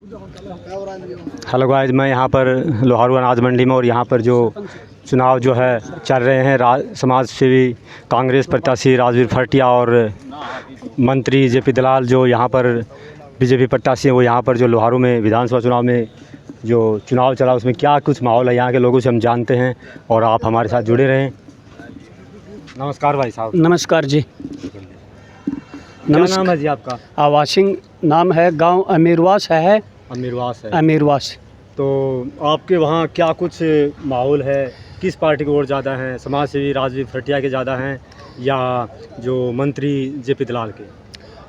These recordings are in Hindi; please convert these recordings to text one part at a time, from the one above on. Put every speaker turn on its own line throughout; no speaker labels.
हेलो गाइस, मैं यहाँ पर लोहारू अनाज मंडी में और यहाँ पर जो चुनाव जो है चल रहे हैं समाज सेवी कांग्रेस प्रत्याशी राजवीर फरटिया और मंत्री जेपी दलाल जो यहाँ पर बीजेपी प्रत्याशी हैं, वो यहाँ पर जो लोहारू में विधानसभा चुनाव में जो चुनाव चला उसमें क्या कुछ माहौल है यहाँ के लोगों से हम जानते हैं और आप हमारे साथ जुड़े रहें। नमस्कार भाई साहब।
नमस्कार जी।
क्या नाम है जी आपका?
आवासिंग नाम है, गांव अमीरवास है। अमीरवास।
तो आपके वहाँ क्या कुछ माहौल है? किस पार्टी को वोट ज़्यादा है? समाज सेवी राजवीर फरटिया के ज़्यादा हैं या जो मंत्री जेपी दलाल के?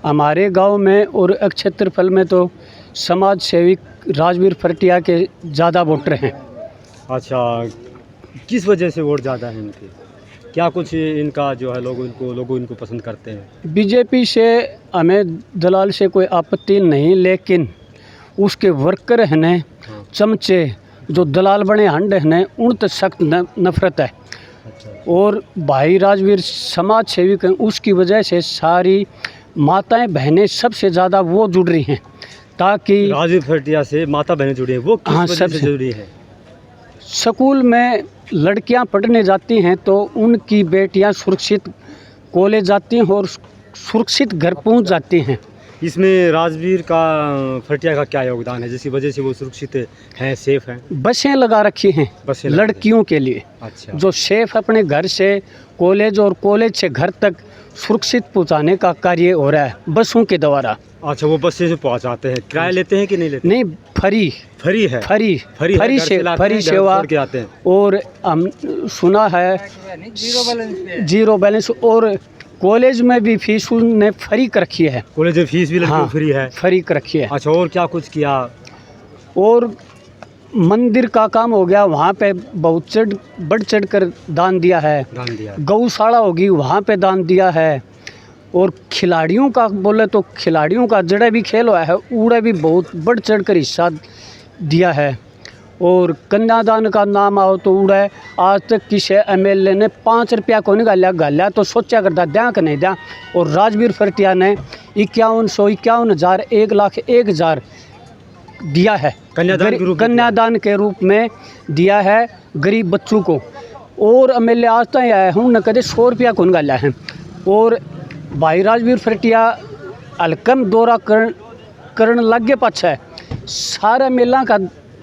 हमारे गांव में और क्षेत्रफल में तो समाज सेवी राजवीर फरटिया के ज़्यादा वोटर हैं।
अच्छा, किस वजह से वोट ज़्यादा है इनके? क्या कुछ इनका जो है लोग इनको पसंद करते हैं?
बीजेपी से हमें दलाल से कोई आपत्ति नहीं, लेकिन उसके वर्कर हैं चमचे जो दलाल बने हंड हैं उन सख्त नफरत है।
अच्छा।
और भाई राजवीर समाज सेविक हैं, उसकी वजह से सारी माताएं बहनें सबसे ज़्यादा वो जुड़ रही हैं, ताकि
राजवीर फरटिया से माता बहनें जुड़ी हैं। वो किस वजह से जुड़ी हैं?
स्कूल में लड़कियां पढ़ने जाती हैं तो उनकी बेटियां सुरक्षित कॉलेज जाती हैं और सुरक्षित घर पहुंच जाती हैं।
इसमें राजवीर का फरटिया का क्या योगदान है जिसकी वजह से वो सुरक्षित हैं, सेफ हैं?
बसें लगा रखी हैं लड़कियों के लिए।
अच्छा।
जो सेफ अपने घर से कॉलेज और कॉलेज से घर तक सुरक्षित पहुंचाने का कार्य हो रहा है बसों के द्वारा।
अच्छा, वो बस से पहुंचाते हैं? किराया लेते हैं कि नहीं लेते?
नहीं, फ्री
है।
फ्री सेवा
के आते हैं।
और हम सुना है जीरो बैलेंस और कॉलेज में भी फीस उन्होंने फ्री कर रखी है।
कॉलेज में फीस भी
हाँ,
फ्री है।
फ्री कर रखी है।
अच्छा, और क्या कुछ किया?
और मंदिर का काम हो गया, वहाँ पे बहुत बढ़ चढ़ कर दान दिया है। गौशाला होगी वहाँ पे दान दिया है। और खिलाड़ियों का बोले तो खिलाड़ियों का जड़ा भी खेल हुआ है, उड़ा भी बहुत बढ़ चढ़ कर हिस्सा दिया है। और कन्यादान का नाम आओ तो उड़ा आज तक किसी एमएलए ने 5 रुपया को नहीं गालिया तो सोचा करता द्या कि नहीं द्या। और राजवीर फरटिया ने 51,000 1,01,000 दिया है कन्यादान के रूप में दिया है गरीब बच्चों को। और एमएलए आज तक आया हूँ न कदे 100 रुपया कौन गालिया है। और भाई राजवीर फरटिया हल्कम दौरा करन लगे पाछा है, सारा मेला का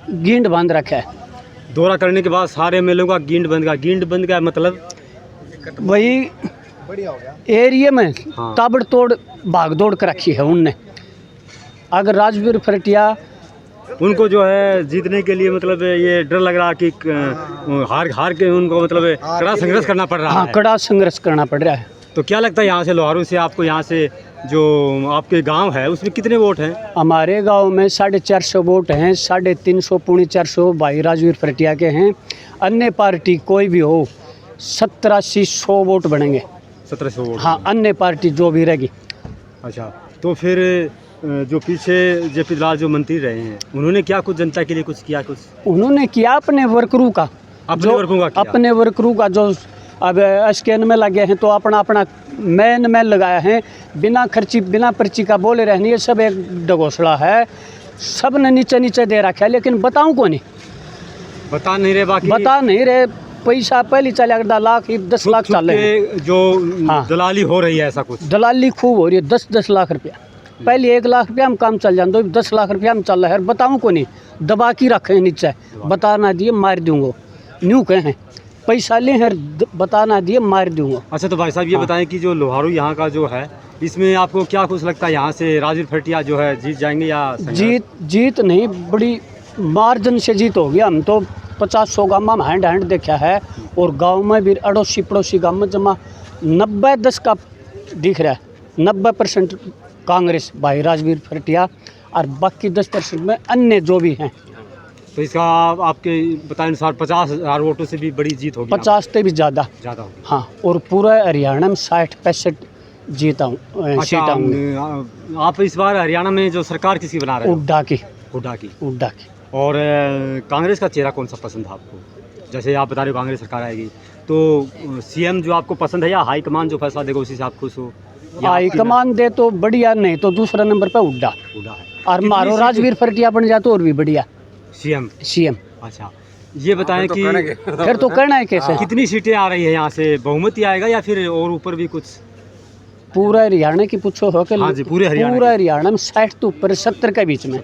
गिंड बांध रखा है।
दौरा करने के बाद सारे मेलों का गिंड बंद का मतलब
वही एरिया में ताबड़तोड़ भागदौड़ कर रखी है उनने। अगर राजवीर फरटिया
उनको जो है जीतने के लिए मतलब ये डर लग रहा कि हार के उनको मतलब कड़ा संघर्ष करना पड़ रहा है।
हाँ, कड़ा संघर्ष करना पड़ रहा है।
तो क्या लगता है यहाँ से लोहारू से आपको, यहाँ से जो आपके गांव है उसमें कितने वोट हैं?
हमारे गांव में 450 वोट हैं। 350 पौने 400 भाई राजवीर फरटिया के हैं। अन्य पार्टी कोई भी हो 1700 वोट बनेंगे।
1700 वोट?
हाँ, अन्य पार्टी जो भी रहेगी।
अच्छा, तो फिर जो पीछे जेपी दलाल जो मंत्री रहे हैं उन्होंने क्या कुछ जनता के लिए कुछ किया?
उन्होंने किया अपने वर्करों का, अपने वर्करों का जो अब स्कैन में लगे हैं तो अपना मैन में लगाया है। बिना पर्ची का बोले रहनी है। सब एक डगोसड़ा है, सब ने नीचे दे रखा है, लेकिन बताऊं को नहीं, बता नहीं रहे। पैसा पहले चला 10 लाख चल रहे हैं।
जो दलाली हो रही है, ऐसा कुछ
दलाली खूब हो रही है। 10 लाख रुपया पहले 1 लाख रुपया में काम चल जाए, 10 लाख रुपया में चल रहा है। बताऊं को नहीं, दबा की रखे नीचे, बता ना दिए मार दूंगा, न्यू कहे पैसा ले हैं, बता ना दिए मार दूंगा।
अच्छा, तो भाई साहब ये बताएं कि जो लोहारू यहाँ का जो है इसमें आपको क्या कुछ लगता है यहाँ से राजवीर फरटिया जो है जीत जाएंगे या
जीत नहीं, बड़ी मार्जिन से जीत होगी। हम तो 50-100 गाँव में हैंड देखा है और गांव में भी अड़ोसी पड़ोसी गाँव में जमा 90-10 का दिख रहा है। 90% कांग्रेस भाई राजवीर फरटिया और बाकी 10% में अन्य जो भी हैं।
तो इसका आपके बताए अनुसार 50,000 वोटों से भी बड़ी जीत होगी?
50 से भी ज़्यादा
होगी।
हाँ, और पूरा हरियाणा में 60-65 जीता हूँ।
अच्छा, आप इस बार हरियाणा में जो सरकार किसी बना रहे हैं?
हुड्डा की।
और कांग्रेस का चेहरा कौन सा पसंद है आपको? जैसे आप बता रहे हो कांग्रेस सरकार आएगी तो सीएम जो आपको पसंद है या हाईकमान जो फैसला देगा उसी से आप खुश हो?
हाई कमान दे तो बढ़िया, नहीं तो दूसरा नंबर पे उड्डा।
है
और मारो राजवीर फरटिया बन जाए तो और भी बढ़िया
सीएम। अच्छा, ये बताएं कि
फिर तो कहना है कैसे।
कितनी सीटें आ रही है यहाँ से, बहुमत ही आएगा या फिर और ऊपर भी कुछ?
पूरा हरियाणा की पूछो हो के
हाँ जी, पूरे
हरियाणा में 60 तो ऊपर 70 के बीच में,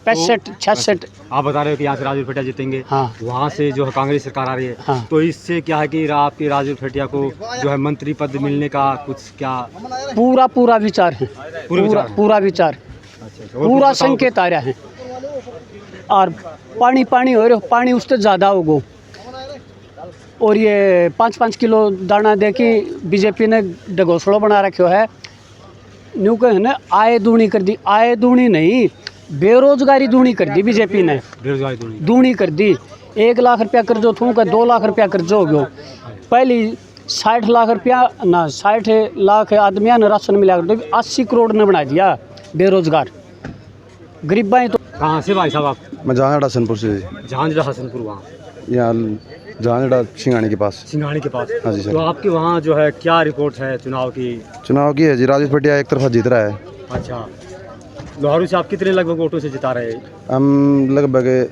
65 66।
आप बता रहे हो कि यहाँ से राजवीर फटिया जीतेंगे।
हाँ
वहाँ से जो है कांग्रेस सरकार आ रही है।
हाँ।
तो इससे क्या है कि आपके राजवीर फटिया को जो है मंत्री पद मिलने का कुछ क्या?
पूरा विचार है, पूरा विचार, पूरा संकेत आ रहा है। और पानी हो रहा, पानी उससे ज़्यादा होगो। और ये 5-5 किलो दाना दे के बीजेपी ने घोंसला बना रखो है। न्यू कहे ना आय दूनी कर दी, आय दूनी नहीं, बेरोजगारी दूनी कर दी बीजेपी ने। बेरोजगारी दूनी कर दी। 1 लाख रुपया कर्जो थूं का 2 लाख रुपया कर्जो हो गयो। पहली 60 लाख रुपया ना 60 लाख आदमिया ने राशन मिला कर 80 करोड़ ने बना दिया बेरोजगार गरीबाई। तो
कहाँ से भाई साहब आप?
मैं जहांगीर हसनपुर से।
जहांगीर हसनपुर, वहाँ
यहाँ जहांगीर सिंघानी के पास।
सिंघानी के पास।
हाँ जी सर।
तो आपके वहाँ जो है क्या रिपोर्ट है चुनाव की?
चुनाव की है जी, राजवीर फटिया एक तरफा जीत रहा है।
अच्छा, लोहारू से आप कितने लगभग वोटों से जिता रहे हैं?
हम लगभग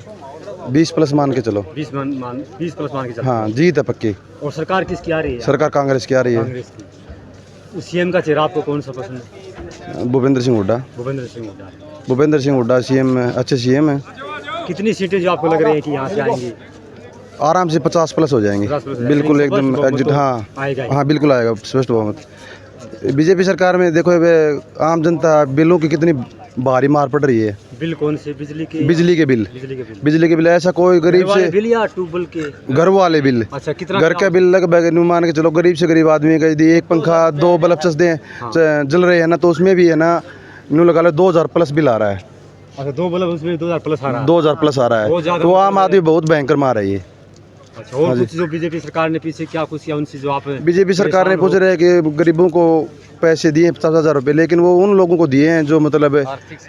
20 प्लस मान के चलो।
20 प्लस मान के चलो।
हाँ, जीत है पक्की।
और सरकार किसकी आ रही है?
सरकार कांग्रेस की आ रही है।
कांग्रेस की। सीएम का चेहरा आपको कौन सा पसंद है?
भूपेंद्र सिंह हुड्डा।
भूपेंद्र सिंह हुड्डा।
भूपेंद्र सिंह हुड्डा सीएम अच्छे सीएम है।
कितनी सीटें जो आपको लग रही है कि यहाँ से आएंगी?
आराम से 50 प्लस हो जाएंगे। बिल्कुल एकदम एग्जिट। हाँ बिल्कुल आएगा स्पष्ट बहुमत। बीजेपी सरकार में देखो आम जनता बिलों की कितनी भारी मार पड़ रही है।
बिल कौन से? बिजली के बिल।
बिजली के बिल ऐसा कोई गरीब से
बिल या ट्यूबवेल के? घर
वाले बिल।
अच्छा, कितना
घर का बिल लगभग मान के चलो गरीब से गरीब आदमी का यदि एक पंखा 2 बल्ब चलते जल रहे हैं ना, तो उसमें भी है ना न्यू लगा लो 2000 प्लस बिल आ रहा है।
अच्छा, 2 बल्ब उसमें 2000 प्लस आ रहा है।
2000 प्लस आ रहा है, तो आम आदमी बहुत भयंकर मार रही है।
अच्छा, और कुछ जो बीजेपी सरकार ने पीछे क्या कुछ किया उनसे जो आप?
बीजेपी सरकार ने पूछ रहे हैं कि गरीबों को पैसे दिए 50,000 रुपये, लेकिन वो उन लोगों को दिए हैं जो मतलब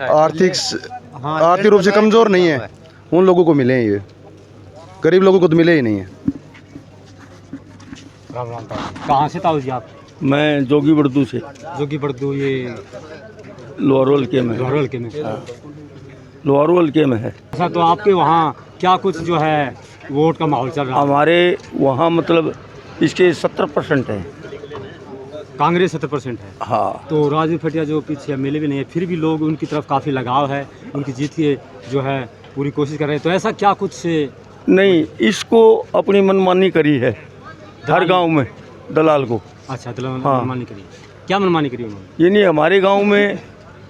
आर्थिक रूप से कमजोर नहीं है, उन लोगों को मिले हैं। ये गरीब लोगों को तो मिले ही नहीं है।
कहाँ से ताऊ जी आप?
मैं जोगी बड़दू से।
जोगी बड़दू, ये
लोहारू हल्के में।
लोहारू हल्के में।
लोहारू हल्के में है।
अच्छा, तो आपके वहाँ क्या कुछ जो है वोट का माहौल चल रहा है?
हमारे वहाँ मतलब इसके 70% है।
कांग्रेस 70% है।
हाँ।
तो राजवीर फटिया जो पीछे मिले भी नहीं है, फिर भी लोग उनकी तरफ काफ़ी लगाव है, उनकी जीत की जो है पूरी कोशिश कर रहे हैं। तो ऐसा क्या कुछ से?
नहीं, इसको अपनी मनमानी करी है हर गांव में दलाल को।
अच्छा, दलाल
हाँ।
मनमानी करी। क्या मनमानी करी उन्होंने?
ये नहीं, हमारे गांव में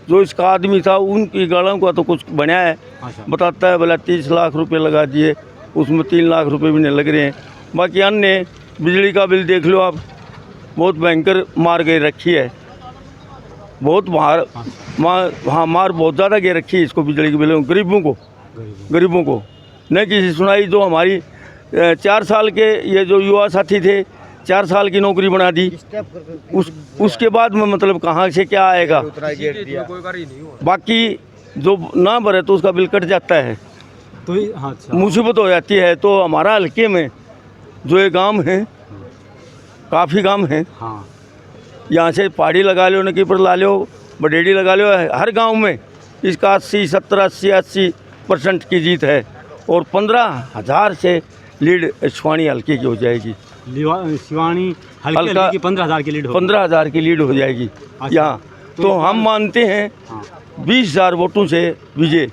जो इसका आदमी था उनकी गाड़ों का तो कुछ बनाया है।
अच्छा।
बताता है बोला 30 लाख रुपए लगा दिए, उसमें 3 लाख रुपए भी नहीं लग रहे हैं। बाकी अन्य बिजली का बिल देख लो आप, बहुत भयंकर मार गई रखी है, बहुत मार बहुत ज़्यादा गे रखी है इसको बिजली के बिल। गरीबों को नहीं किसी सुनाई। जो हमारी 4 साल के ये जो युवा साथी थे, 4 साल की नौकरी बना दी, उसके बाद में मतलब कहाँ से क्या आएगा। बाकी जो ना भरे तो उसका बिल कट जाता है,
तो हाँ, अच्छा।
मुसीबत हो जाती है। तो हमारा हल्के में जो ये गांव है, काफ़ी गांव है।
हाँ।
यहाँ से पहाड़ी लगा लो, नकीपुर ला लो, बडेड़ी लगा लो, हर गांव में इसका 80% की जीत है। और 15,000 से लीड शिवानी हल्के की हो जाएगी।
शिवानी हल्के की 15,000 की लीड हो
15,000 की लीड हो जाएगी।
अच्छा।
यहाँ तो हम मानते हैं 20,000 वोटों से विजय।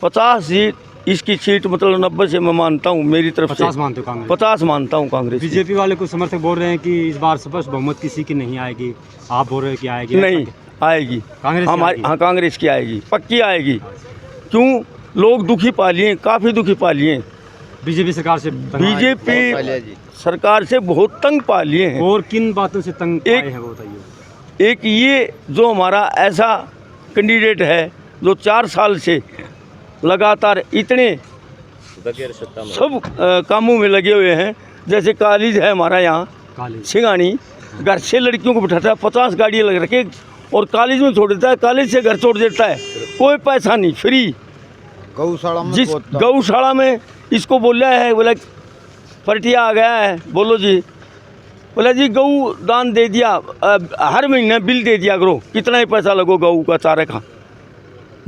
50 इसकी सीट मतलब 90 से मैं मानता हूँ, मेरी तरफ से
50 मानते हो कांग्रेस?
50 मानता हूँ कांग्रेस।
बीजेपी वाले कुछ समर्थक बोल रहे हैं कि इस बार स्पष्ट बहुमत किसी की नहीं आएगी, आप बोल रहे हैं कि आएगी?
नहीं आएगी,
कांग्रेस
हमारी। हाँ, कांग्रेस की आएगी, पक्की आएगी। क्यों? लोग दुखी पा लिए, काफ़ी दुखी पा लिए
बीजेपी सरकार से।
बीजेपी सरकार से बहुत तंग पा लिए हैं।
और किन बातों से तंग पाए हैं वो बताइए।
एक ये जो हमारा ऐसा कैंडिडेट है जो 4 साल से लगातार इतने सब कामों में लगे हुए हैं। जैसे कॉलेज है हमारा यहाँ सिंघानी, घर से लड़कियों को बिठाता है, 50 गाड़ियाँ लग रखे और कॉलेज में छोड़ देता है, कॉलेज से घर छोड़ देता है, कोई पैसा नहीं, फ्री।
गौशाला में
जिस गौशाला में इसको बोल रहा है, बोला फटिया आ गया है, बोलो जी, बोला जी गऊ दान दे दिया, हर महीने बिल दे दिया करो, कितना ही पैसा लगो गऊ का चारे का।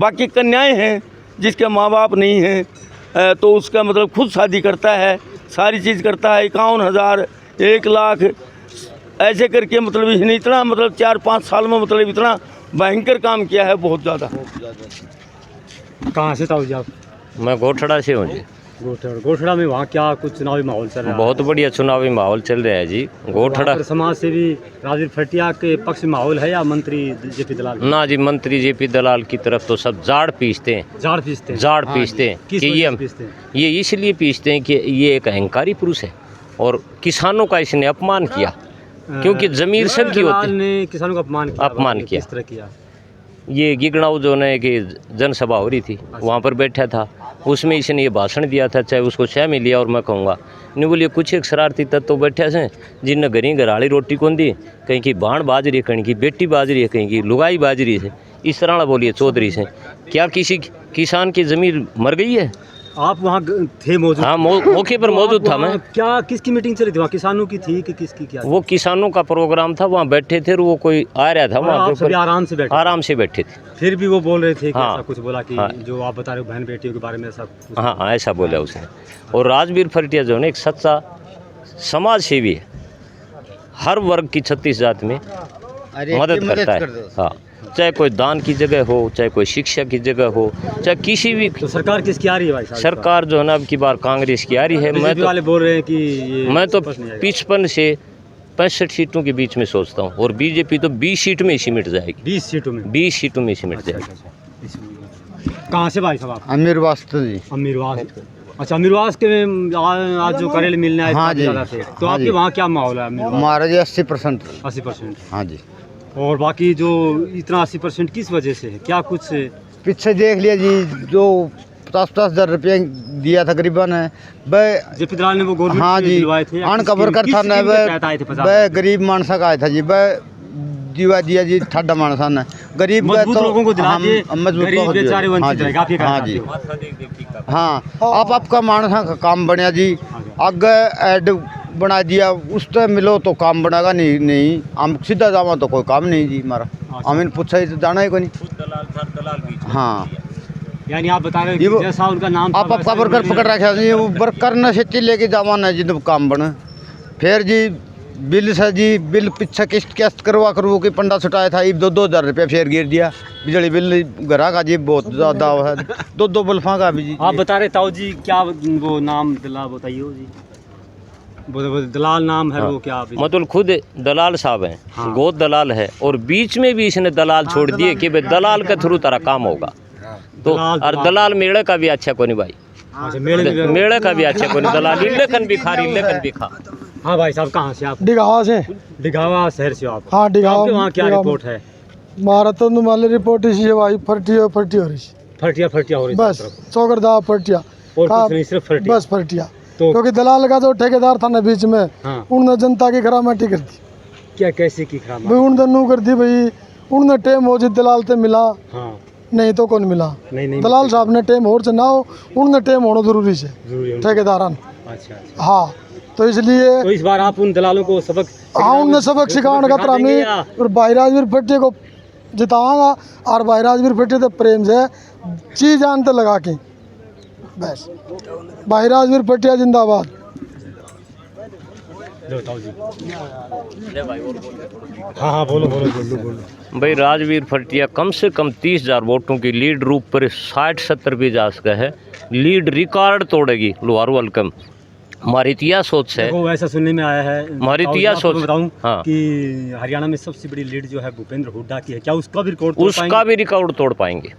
बाकी कन्याएं हैं जिसके माँ बाप नहीं हैं तो उसका मतलब खुद शादी करता है, सारी चीज़ करता है, 51,000 1 लाख ऐसे करके मतलब इसने इतना मतलब 4-5 साल में मतलब इतना भयंकर काम किया है, बहुत ज़्यादा।
कहाँ से ताऊ जी आप?
मैं गोठड़ा से हूँ जी।
गोठड़ा में वहाँ क्या कुछ चुनावी माहौल चल रहा है?
बहुत बढ़िया चुनावी माहौल चल रहा है जी। गोठड़ा
समाज सेवी राजवीर फटिया के पक्ष में माहौल है या मंत्री जेपी दलाल?
ना जी, मंत्री जेपी दलाल की तरफ तो सब जाड़ पीसते हैं।
जाड़ पीसते हैं?
जाड़ पीसते हैं
किस
कि
वजह से पीसते हैं?
ये इसलिए पीसते हैं कि ये एक अहंकारी पुरुष है और किसानों का इसने अपमान किया, क्योंकि जमीर सबकी होती है।
ने किसानों का अपमान किया। किस तरह किया?
ये गिगड़ाऊ जो है कि जनसभा हो रही थी, वहाँ पर बैठा था, उसमें इसने ये भाषण दिया था, चाहे उसको चाय में लिया। और मैं कहूँगा नहीं बोलिए कुछ एक शरारती तत्व तो बैठे से जिनने घरी घराड़ी रोटी कौन दी, कहीं की बाण बाज रही है, कहीं की बेटी बाज रही है, कहीं की लुगाई बाज रही है। इस तरह बोलिए चौधरी से क्या किसी किसान की ज़मीन मर गई है?
आप वहाँ थे मौजूद?
हाँ, मौके पर मौजूद था मैं।
क्या किसकी मीटिंग चली थी वहाँ? किसानों की थी कि किसकी? क्या
वो किसानों का प्रोग्राम था, वहाँ बैठे थे, वो कोई आ रहा था वहाँ
पर
आराम से बैठे थे।
फिर भी वो बोल रहे थे कि
हाँ,
ऐसा कुछ बोला कि
हाँ,
जो आप बता रहे हो बहन बेटियों के बारे में ऐसा कुछ?
हाँ, ऐसा बोला उसने। और राजवीर फटिया जो है एक सच्चा समाज सेवी है, हर वर्ग की 36 जात में मदद करता है। हाँ, चाहे कोई दान की जगह हो, चाहे कोई शिक्षा की जगह हो, चाहे किसी भी।
तो सरकार किसकी आ रही है भाई साहब?
सरकार जो है ना अब की बार कांग्रेस की आ रही है।
मैं तो वाले बोल रहे हैं कि ये
मैं तो 55 से 65 सीटों के बीच में सोचता हूँ, और बीजेपी तो 20 सीट में ही सिमट जाएगी।
20 सीटों में?
20 सीटों में सिमट जाएगी।
कहाँ से भाई साहब आप?
अमीरवास तो जी।
अमीरवास। अच्छा, अमीरवास के आज जो करेले मिलने आए
हाँ जी,
थे, तो आपके वहाँ क्या माहौल है?
हमारा जी 80%।
80%?
हाँ जी।
और बाकी जो इतना 80% किस वजह से है? क्या कुछ
पीछे देख लिया जी, जो 50-50 हज़ार रुपये दिया था गरीबा ने, वह
जेपी दलाल ने वो गवर्नमेंट
हाँ जी अनकवर कर था ना, वह गरीब मानसा का आया था जी, वह दिवा दिया जी ठाडा मानसा ने गरीब
मजबूत लोगों को दिला दिए, गरीब बेचारे वंचित रह गए।
हाँ जी, हाँ, आप आपका मानसा का काम बनया जी, आगे ऐड बना दिया, उस तरह मिलो तो काम बनेगा, नहीं हम सीधा जावा तो कोई काम नहीं जी हमारा। हमें पूछा तो जाना है कोई नहीं। हाँ,
यानी आप बता रहे हो जैसा उनका नाम
आप आपका वर्कर पकड़ रखा जी, वो वर्कर न खेती लेके जावाना जी, तो काम बने। फिर जी बिल से जी, बिल पीछे किस्त करवा कि पंडा छुटाया था, 2-2 हज़ार रुपये फिर गिर दिया। बिजली बिल घरा का जी बहुत ज़्यादा है, 2-2 बल्फा का भी जी।
आप बता रहे ताऊ जी क्या वो नाम दलाल बताइए जी, वो दलाल नाम है? वो क्या
मतलब खुद दलाल साहब हैं।
हाँ।
गोद दलाल है, और बीच में भी इसने दलाल छोड़ दिए कि भाई दलाल के थ्रू तारा काम होगा। तो और दलाल मेले का भी अच्छा कोनी भाई, मेले का भी अच्छा कोनी, दलाल लेकिन भी खा रही, लेकिन भी खा।
हाँ भाई साहब, कहाँ से आप?
डिगावा से।
डिगावा शहर से आप?
हाँ, डिगावा।
वहाँ क्या रिपोर्ट है?
हमारा तो नुमाली रिपोर्ट इसी है भाई, फटिया हो रही बस, चौकरदा फटिया,
और कुछ नहीं, सिर्फ फटिया?
बस फटिया।
तो
क्योंकि दलाल का जो ठेकेदार था ना बीच में,
हाँ,
उन्होंने जनता की खरामाटी कर दी।
क्या कैसे की खराब?
भाई उन्होंने नू कर दी भाई, उन्होंने टेम हो जी दलाल से मिला,
हाँ,
नहीं तो कौन मिला?
नहीं
दलाल साहब ने टेम और से ना हो, उन्होंने टेम होना जरूरी से ठेकेदारान।
अच्छा,
हाँ, तो इसलिए
तो इस बार आप उन दलालों को सबक?
हाँ, उनने सबक सिखाने का खतरा नहीं, और भाई राजवीर फटिया को जिताऊंगा, और भाई राजवीर फटिया तो प्रेम से चीज जानते लगा के बस। भाई राजवीर फटिया जिंदाबाद।
हाँ, बोलो।
भाई राजवीर फटिया कम से कम 30,000 वोटों की लीड रूप पर 60-70 भी जा सका है, लीड रिकॉर्ड तोड़ेगी लोहारू हल्कम। हमारी इतिहास सोच है,
वो ऐसा सुनने में आया है,
हमारी इतिहास सोच
बताऊं
हाँ,
कि हरियाणा में सबसे बड़ी लीड जो है भूपेंद्र हुड्डा की है, क्या उसका भी
रिकॉर्ड तोड़ पाएंगे?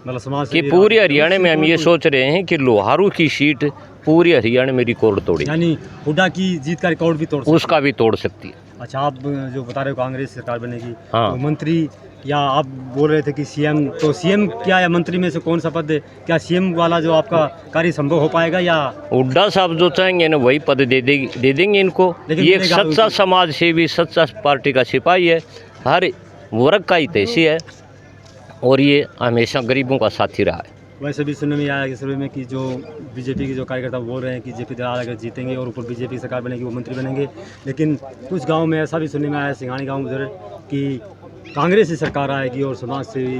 मतलब समाज
कि पूरे हरियाणा में हम ये सोच रहे हैं कि लोहारू की सीट पूरे हरियाणा में रिकॉर्ड तोड़ी,
यानी हुड्डा की जीत का रिकॉर्ड भी
उसका भी तोड़ सकती है।
अच्छा, आप जो बता रहे हो कांग्रेस सरकार बनेगी,
हाँ,
तो मंत्री, या आप बोल रहे थे कि सीएम, तो सीएम क्या या मंत्री में से कौन सा पद, क्या सीएम वाला जो आपका कार्य संभव हो पाएगा, या
हुड्डा साहब जो चाहेंगे ना वही पद दे देंगे इनको। ये एक सच्चा समाज सेवी, सच्चा पार्टी का सिपाही है, हर वर्ग का हितैषी है, और ये हमेशा गरीबों का साथी रहा है।
वैसे भी सुनने में आया कि सर्वे में कि जो बीजेपी के जो कार्यकर्ता बोल रहे हैं कि जेपी दलाल अगर जीतेंगे और ऊपर बीजेपी सरकार बनेगी वो मंत्री बनेंगे, लेकिन कुछ गांव में ऐसा भी सुनने में आया, सिंघानी गांव उधर, कि कांग्रेस की सरकार आएगी और समाज सेवी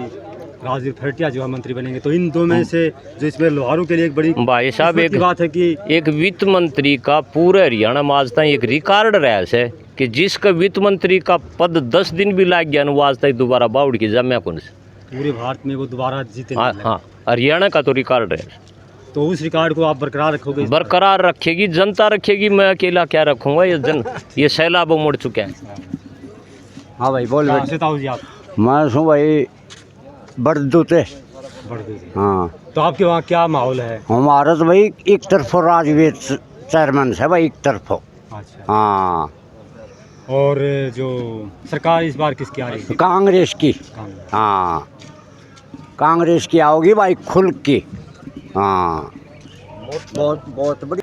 राजवीर फरटिया जो है मंत्री बनेंगे। तो इन दो में से जो इसमें लोहारू के लिए एक बड़ी
भाई साहब
किस्मत की बात है कि
एक वित्त मंत्री का पूरे हरियाणा में आज तक एक रिकॉर्ड रहा है कि जिसका वित्त मंत्री का पद 10 दिन भी लाग गया ना, वो आज तक दोबारा बाउड़ की जम्या कौन से
पूरे भारत में वो दोबारा जीते।
हाँ, हरियाणा का तो रिकॉर्ड है।
तो उस रिकॉर्ड को आप बरकरार रखोगे?
बरकरार रखेगी जनता, रखेगी, मैं अकेला क्या रखूँगा। ये सैलाब मुड़ चुका है।
हाँ भाई बोल
कहाँ से ताऊ जी आप?
मैं हूँ भाई बड़दूते।
बड़दूते।
हाँ
तो आपके वहाँ क्या माहौल है?
हमारा तो भाई एक तरफो राजवीर चेयरमैन है भाई, एक तरफो।
अच्छा।
हाँ
और जो सरकार इस बार किसकी आ रही है?
कांग्रेस की। हाँ कांग्रेस की आओगी भाई खुल की। हाँ बहुत बहुत बड़ी